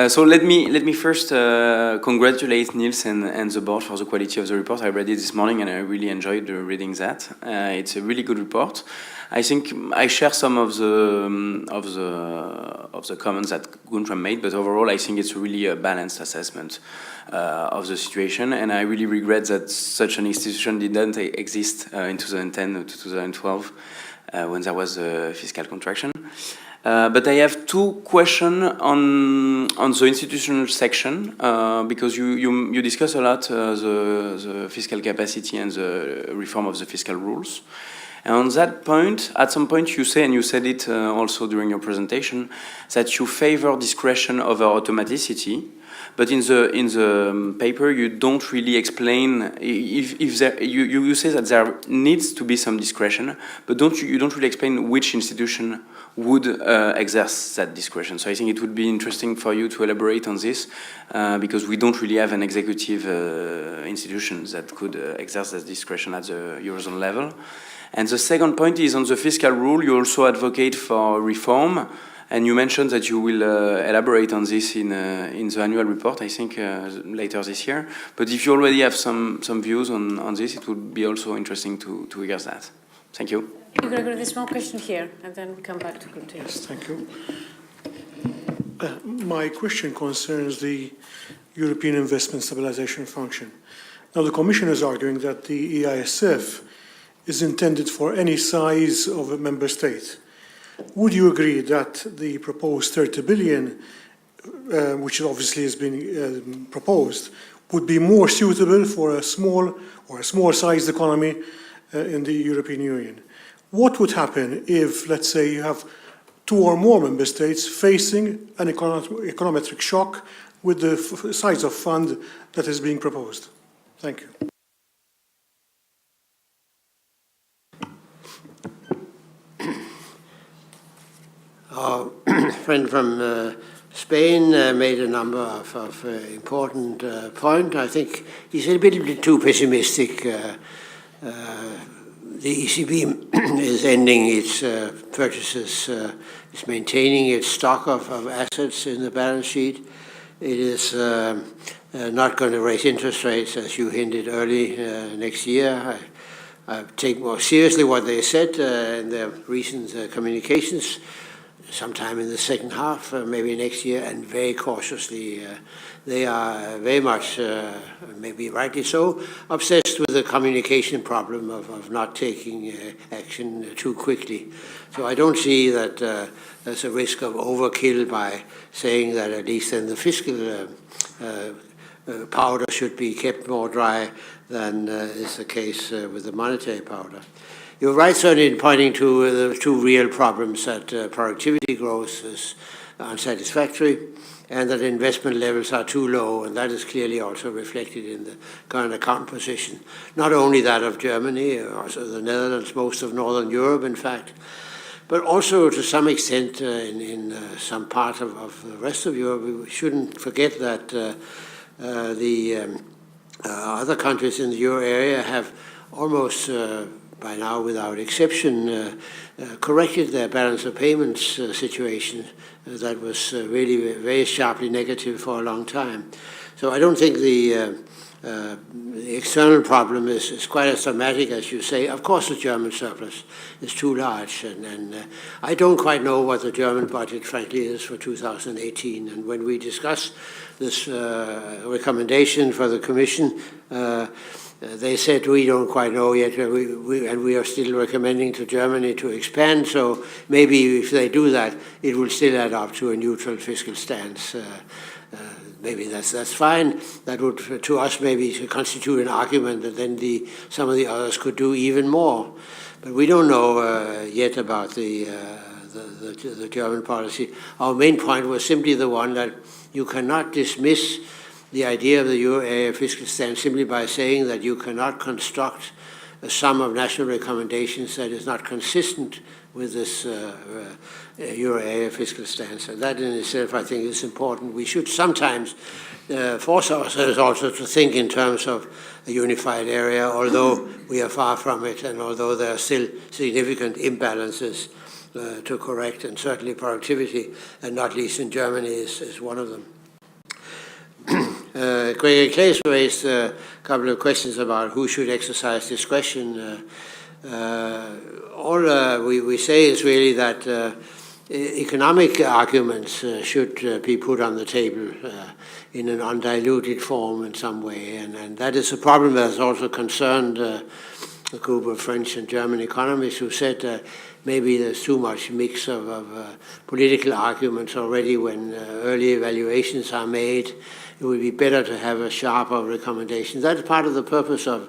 So let me first congratulate Niels and the board for the quality of the report. I read it this morning and I really enjoyed reading that. It's a really good report. I think I share some of the comments that Guntram made, but overall I think it's really a balanced assessment of the situation, and I really regret that such an institution didn't exist in 2010 to 2012 when there was a fiscal contraction. But I have two questions on the institutional section, because you discuss a lot the fiscal capacity and the reform of the fiscal rules. And on that point, at some point you say, and you said it also during your presentation, that you favor discretion over automaticity. But in the paper, you don't really explain if there, you say that there needs to be some discretion, but you don't really explain which institution would exerce that discretion. So I think it would be interesting for you to elaborate on this, because we don't really have an executive institution that could exerce that discretion at the Eurozone level. And the second point is on the fiscal rule. You also advocate for reform. And you mentioned that you will elaborate on this in the annual report, I think, later this year. But if you already have some views on this, it would be also interesting to hear that. Thank you. You're going to go to this one question here, and then we come back to Gunther. Yes, thank you. My question concerns the European Investment Stabilization Function. Now, the Commission is arguing that the EISF is intended for any size of a member state. Would you agree that the proposed 30 billion, which obviously has been proposed, would be more suitable for a small or a small-sized economy in the European Union? What would happen if, let's say, you have 2 or more member states facing an econometric shock with the size of fund that is being proposed? Thank you. Our friend from Spain made a number of important points. I think he's a little bit too pessimistic. The ECB is ending its purchases, is maintaining its stock of assets in the balance sheet. It is not going to raise interest rates, as you hinted early next year. I take more seriously what they said in their recent communications, sometime in the second half, maybe next year, and very cautiously. They are very much, maybe rightly so, obsessed with the communication problem of not taking action too quickly. So I don't see that there's a risk of overkill by saying that at least then the fiscal powder should be kept more dry than is the case with the monetary powder. You're right, certainly, in pointing to the 2 real problems, that productivity growth is unsatisfactory and that investment levels are too low, and that is clearly also reflected in the current account position. Not only that of Germany, also the Netherlands, most of Northern Europe, in fact, but also to some extent in some part of the rest of Europe. We shouldn't forget that the other countries in the euro area have almost by now, without exception, corrected their balance of payments situation that was really very sharply negative for a long time. So I don't think the external problem is quite as dramatic as you say. Of course, the German surplus is too large, and I don't quite know what the German budget, frankly, is for 2018. And when we discuss this recommendation for the Commission, they said we don't quite know yet, and we are still recommending to Germany to expand, so maybe if they do that, it will still add up to a neutral fiscal stance. Maybe that's fine. That would, to us, maybe constitute an argument that then some of the others could do even more. But we don't know yet about the German policy. Our main point was simply the one that you cannot dismiss the idea of the euro area fiscal stance simply by saying that you cannot construct a sum of national recommendations that is not consistent with this euro area fiscal stance. And that in itself, I think, is important. We should sometimes force ourselves also to think in terms of a unified area, although we are far from it, and although there are still significant imbalances to correct, and certainly productivity, and not least in Germany, is one of them. Gregor Claes raised a couple of questions about who should exercise discretion. All we say is really that economic arguments should be put on the table in an undiluted form in some way, and that is a problem that has also concerned a group of French and German economists who said maybe there's too much mix of political arguments already when early evaluations are made. It would be better to have a sharper recommendation. That is part of the purpose of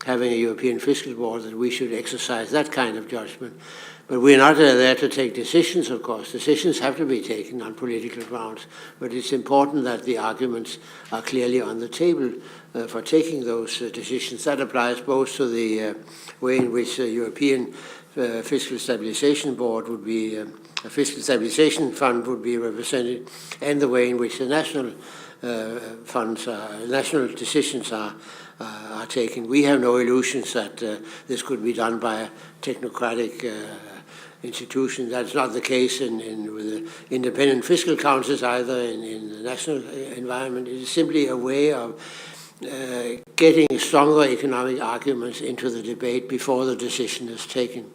having a European Fiscal Board, that we should exercise that kind of judgment. But we're not there to take decisions, of course. Decisions have to be taken on political grounds, but it's important that the arguments are clearly on the table for taking those decisions. That applies both to the way in which the European Fiscal Stabilization Board would be, a Fiscal Stabilization Fund would be represented, and the way in which the national funds, national decisions are taken. We have no illusions that this could be done by a technocratic institution. That's not the case with the independent fiscal councils either in the national environment. It is simply a way of getting stronger economic arguments into the debate before the decision is taken.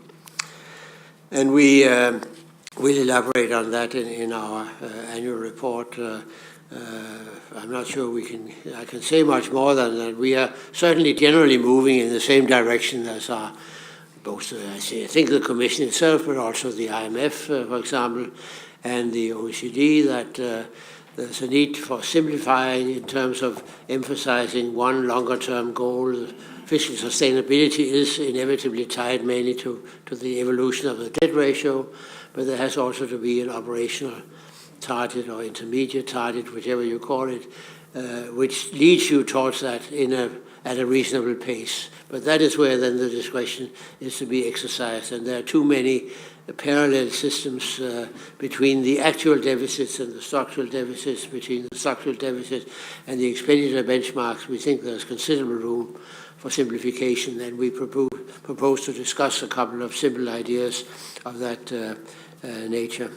And we will elaborate on that in our annual report. I'm not sure I can say much more than that. We are certainly generally moving in the same direction as both, I think the Commission itself, but also the IMF, for example, and the OECD, that there's a need for simplifying in terms of emphasizing one longer-term goal. Fiscal sustainability is inevitably tied mainly to the evolution of the debt ratio, but there has also to be an operational target or intermediate target, whichever you call it, which leads you towards that at a reasonable pace. But that is where then the discretion is to be exercised, and there are too many parallel systems between the actual deficits and the structural deficits, between the structural deficit and the expenditure benchmarks. We think there's considerable room for simplification, and we propose to discuss a couple of simple ideas of that nature.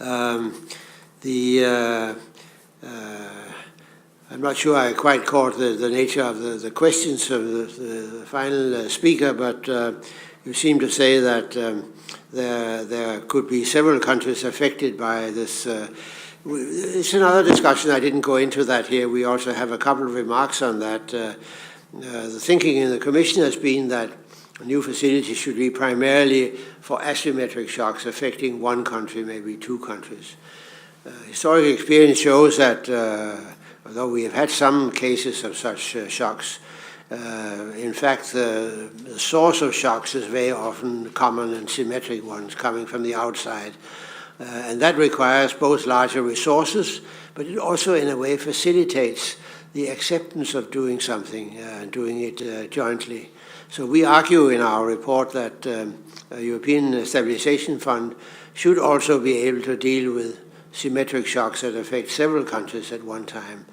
I'm not sure I quite caught the nature of the questions of the final speaker, but you seem to say that there could be several countries affected by this. It's another discussion. I didn't go into that here. We also have a couple of remarks on that. The thinking in the Commission has been that a new facility should be primarily for asymmetric shocks affecting one country, maybe two countries. Historic experience shows that although we have had some cases of such shocks, in fact, the source of shocks is very often common and symmetric ones coming from the outside. And that requires both larger resources, but it also, in a way, facilitates the acceptance of doing something, doing it jointly. So we argue in our report that a European Stabilization Fund should also be able to deal with symmetric shocks that affect several countries at one time.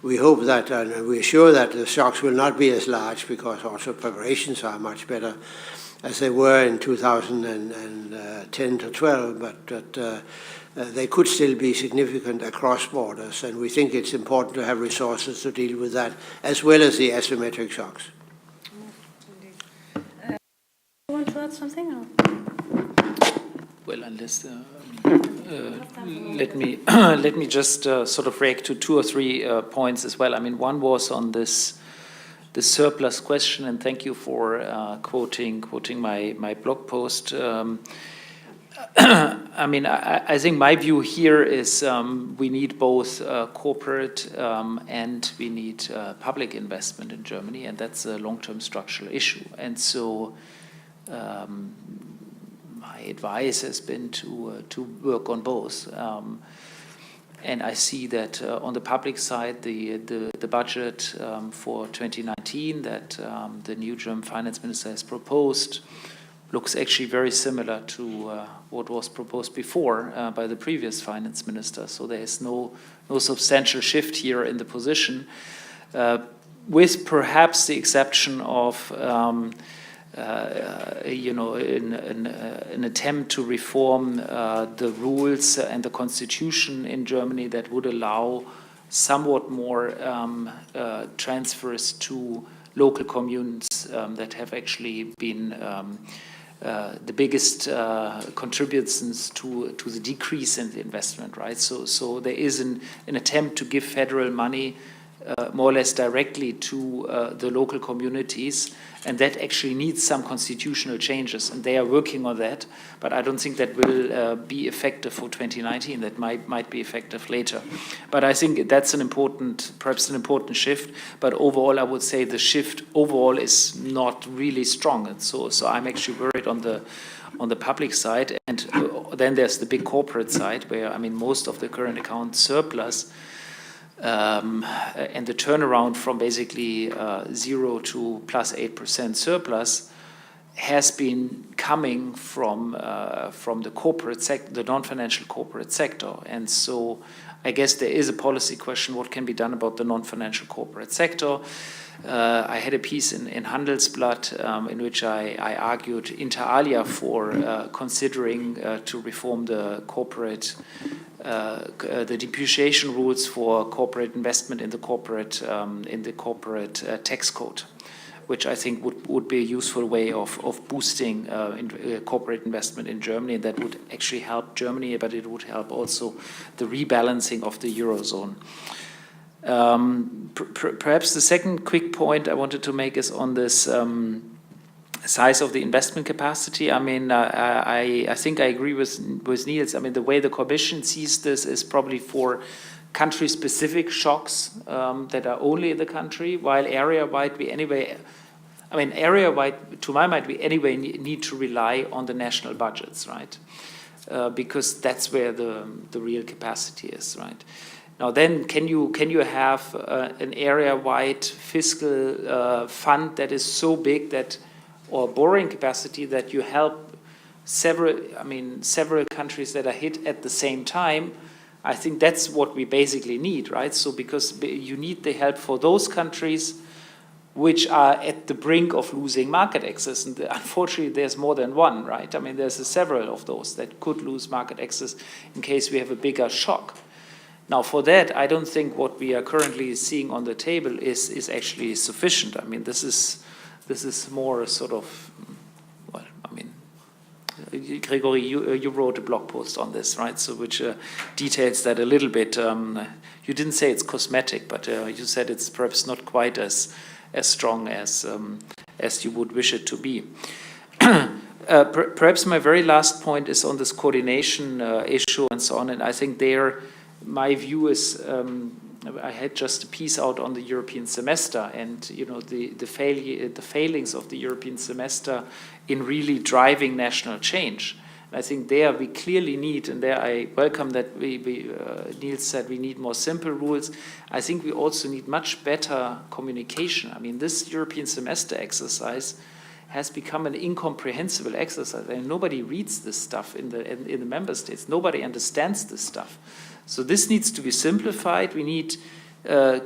We hope that, and we're sure that the shocks will not be as large because also preparations are much better as they were in 2010 to 12, but they could still be significant across borders, and we think it's important to have resources to deal with that, as well as the asymmetric shocks. You want to add something? Or? Well, unless let me just sort of react to two or three points as well. I mean, one was on the surplus question, and thank you for quoting my blog post. I mean, I think my view here is we need both corporate and we need public investment in Germany, and that's a long-term structural issue. And so my advice has been to work on both. And I see that on the public side, the budget for 2019 that the new German finance minister has proposed looks actually very similar to what was proposed before by the previous finance minister. So there is no substantial shift here in the position, with perhaps the exception of an attempt to reform the rules and the constitution in Germany that would allow somewhat more transfers to local communes that have actually been the biggest contributors to the decrease in the investment, right? So there is an attempt to give federal money more or less directly to the local communities, and that actually needs some constitutional changes, and they are working on that, but I don't think that will be effective for 2019. That might be effective later. But I think that's perhaps an important shift, but overall I would say the shift overall is not really strong, and so I'm actually worried on the public side, and then there's the big corporate side where, I mean, most of the current account surplus and the turnaround from basically 0 to plus 8% surplus has been coming from the corporate sector, the non-financial corporate sector. And so I guess there is a policy question, what can be done about the non-financial corporate sector? I had a piece in Handelsblatt in which I argued inter alia for considering to reform the corporate the depreciation rules for corporate investment in the corporate tax code, which I think would be a useful way of boosting corporate investment in Germany, and that would actually help Germany, but it would help also the rebalancing of the Eurozone. Perhaps the second quick point I wanted to make is on this size of the investment capacity. I mean, I think I agree with Niels. I mean, the way the Commission sees this is probably for country-specific shocks that are only in the country, while area-wide we anyway, I mean, area-wide, to my mind, we anyway need to rely on the national budgets, right? Because that's where the real capacity is, right? Now then, can you have an area-wide fiscal fund that is so big that, or borrowing capacity that you help several countries that are hit at the same time? I think that's what we basically need, right? So because you need the help for those countries which are at the brink of losing market access. And unfortunately, there's more than one, right? I mean, there's several of those that could lose market access in case we have a bigger shock. Now, for that, I don't think what we are currently seeing on the table is actually sufficient. I mean, this is more a sort of, well, I mean, Gregory, you wrote a blog post on this, right? So which details that a little bit. You didn't say it's cosmetic, but you said it's perhaps not quite as strong as you would wish it to be. Perhaps my very last point is on this coordination issue and so on, and I think there, my view is, I had just a piece out on the European semester, and you know the failings of the European semester in really driving national change. And I think there we clearly need, and there I welcome that Niels said we need more simple rules. I think we also need much better communication. I mean, this European semester exercise has become an incomprehensible exercise, and nobody reads this stuff in the member states. Nobody understands this stuff. So this needs to be simplified. We need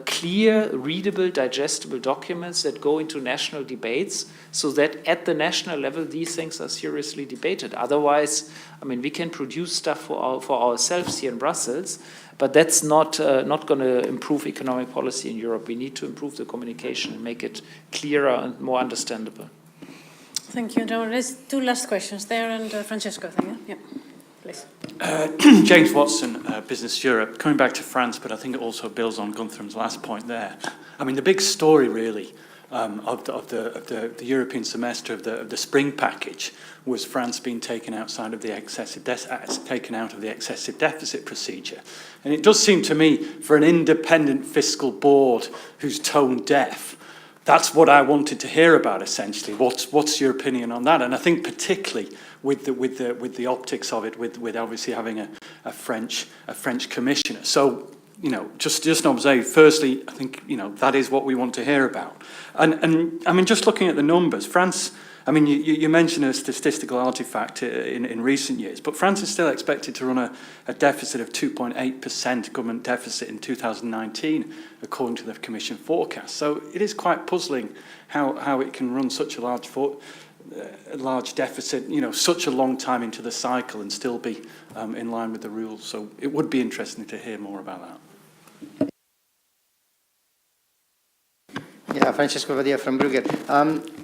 clear, readable, digestible documents that go into national debates so that at the national level these things are seriously debated. Otherwise, I mean, we can produce stuff for ourselves here in Brussels, but that's not going to improve economic policy in Europe. We need to improve the communication and make it clearer and more understandable. Thank you, John. There's two last questions there, and Francesco, thank you. Yeah. Please. James Watson, Business Europe. Coming back to France, but I think it also builds on Guthrum's last point there. I mean, the big story really of the European semester of the spring package was France being taken outside of the excessive deficit procedure, and it does seem to me, for an independent fiscal board who's tone deaf, that's what I wanted to hear about essentially. What's your opinion on that? And I think particularly with the optics of it, with obviously having a French commissioner. So, you know, just an observation. Firstly, I think, you know, that is what we want to hear about. And I mean, just looking at the numbers, France, I mean, you mentioned a statistical artifact in recent years, but France is still expected to run a deficit of 2.8% government deficit in 2019, according to the Commission forecast. So it is quite puzzling how it can run such a large deficit, you know, such a long time into the cycle and still be in line with the rules. So it would be interesting to hear more about that. Yeah, Francesco Vadia from Bruegel.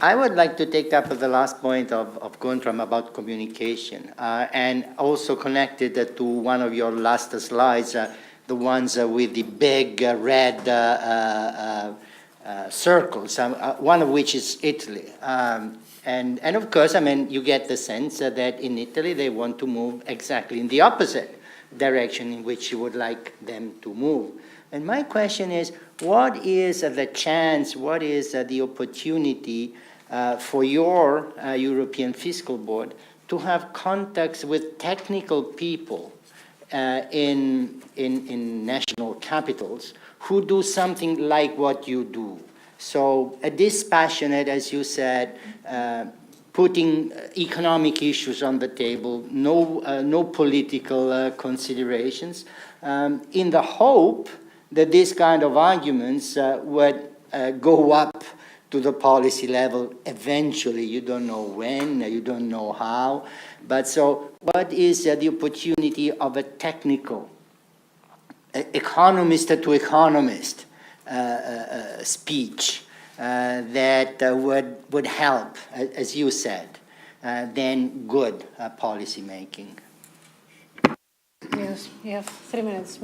I would like to take up the last point of Guntram about communication and also connected to one of your last slides, the ones with the big red circles, one of which is Italy. And of course, I mean, you get the sense that in Italy they want to move exactly in the opposite direction in which you would like them to move. And my question is, what is the chance, what is the opportunity for your European Fiscal Board to have contacts with technical people in national capitals who do something like what you do? So dispassionate, as you said, putting economic issues on the table, no political considerations, in the hope that this kind of arguments would go up to the policy level eventually. You don't know when, you don't know how, but so what is the opportunity of a technical, economist to economist speech that would help, as you said, then good policy making? Yes, you have 3 minutes.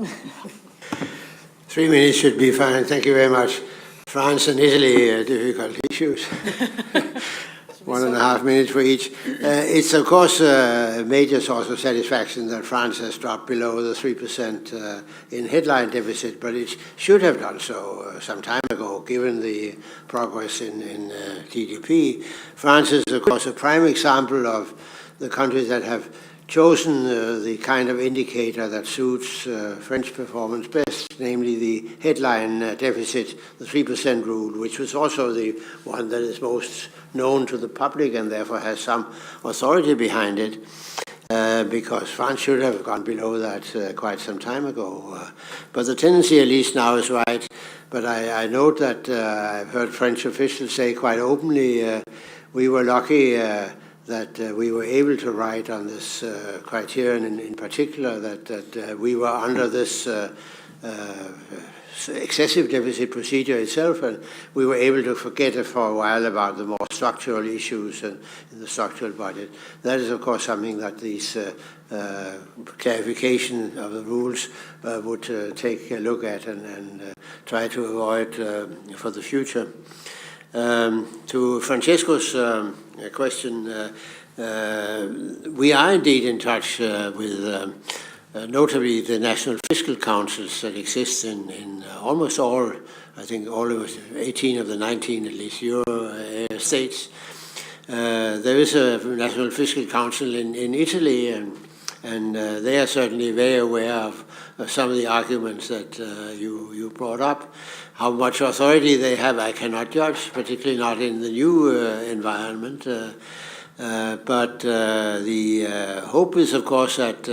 3 minutes should be fine. Thank you very much. France and Italy, difficult issues. 1.5 minutes for each. It's, of course, a major source of satisfaction that France has dropped below the 3% in headline deficit, but it should have done so some time ago, given the progress in GDP. France is, of course, a prime example of the countries that have chosen the kind of indicator that suits French performance best, namely the headline deficit, the 3% rule, which was also the one that is most known to the public and therefore has some authority behind it, because France should have gone below that quite some time ago. But the tendency, at least now, is right. But I note that I've heard French officials say quite openly, we were lucky that we were able to write on this criterion in particular, that we were under this excessive deficit procedure itself, and we were able to forget for a while about the more structural issues in the structural budget. That is, of course, something that these clarification of the rules would take a look at and try to avoid for the future. To Francesco's question, we are indeed in touch with notably the national fiscal councils that exist in almost all, I think all of 18 of the 19 at least, Euro states. There is a national fiscal council in Italy, and they are certainly very aware of some of the arguments that you brought up. How much authority they have, I cannot judge, particularly not in the new environment. But the hope is, of course, that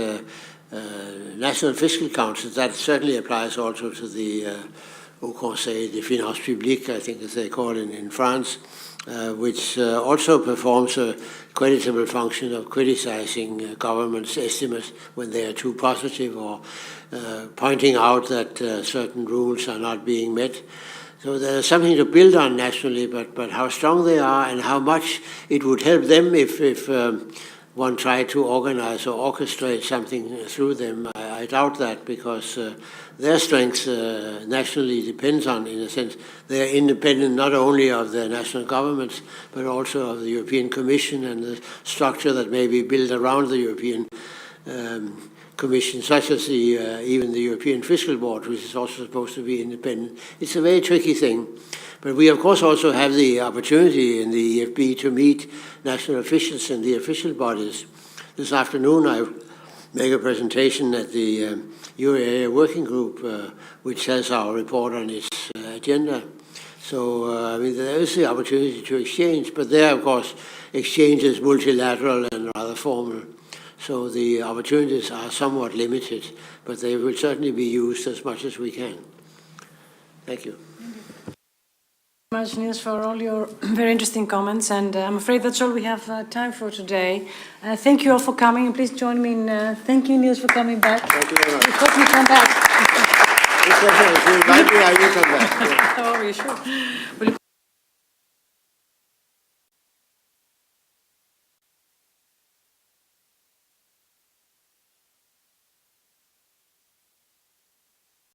national fiscal councils, that certainly applies also to the Haut Conseil des Finances Publiques, I think as they call it in France, which also performs a creditable function of criticizing government's estimates when they are too positive, or pointing out that certain rules are not being met. So there's something to build on nationally, but how strong they are and how much it would help them if one tried to organize or orchestrate something through them. I doubt that, because their strength nationally depends on, in a sense, they are independent not only of their national governments, but also of the European Commission and the structure that may be built around the European Commission, such as even the European Fiscal Board, which is also supposed to be independent. It's a very tricky thing. But we, of course, also have the opportunity in the EFB to meet national officials and the official bodies. This afternoon, I make a presentation at the Euro Area Working Group, which has our report on its agenda. So, I mean, there is the opportunity to exchange, but there, of course, exchange is multilateral and rather formal. So the opportunities are somewhat limited, but they will certainly be used as much as we can. Thank you. Much, Niels, for all your very interesting comments, and I'm afraid that's all we have time for today. Thank you all for coming, and please join me in thanking Niels for coming back. Thank you very much. We hope you come back. If you invite me, I will come back. Oh, are you sure? Well,